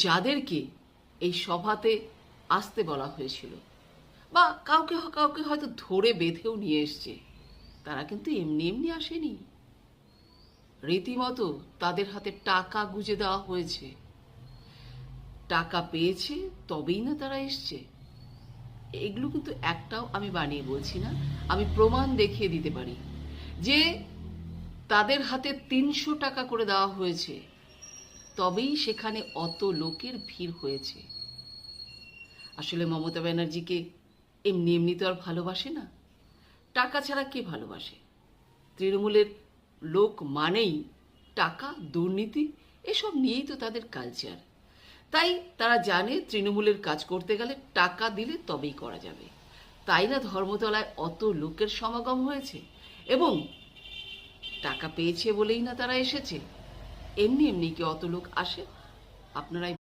যাদেরকে এই সভাতে আসতে বলা হয়েছিল বা কাউকে কাউকে হয়তো ধরে বেঁধেও নিয়ে এসছে, তারা কিন্তু এমনি এমনি আসেনি। রীতিমতো তাদের হাতে টাকা গুঁজে দেওয়া হয়েছে। টাকা পেয়েছে তবেই না তারা এসছে। এগুলো কিন্তু একটাও আমি বানিয়ে বলছি না, আমি প্রমাণ দেখিয়ে দিতে পারি যে তাদের হাতে ৩০০ টাকা করে দেওয়া হয়েছে, তবেই সেখানে অত লোকের ভিড় হয়েছে। আসলে মমতা ব্যানার্জিকে এমনি এমনি তো আর ভালোবাসে না। টাকা ছাড়া কে ভালোবাসে? তৃণমূলের লোক মানেই টাকা, দুর্নীতি, এসব নিয়েই তো তাদের কালচার। তাই তারা জানে তৃণমূলের কাজ করতে গেলে টাকা দিলে তবেই করা যাবে। তাই না ধর্মতলায় অত লোকের সমাগম হয়েছে, এবং টাকা পেয়েছে বলেই না তারা এসেছে। এমনি এমনি কি অত লোক আসে? আপনারাই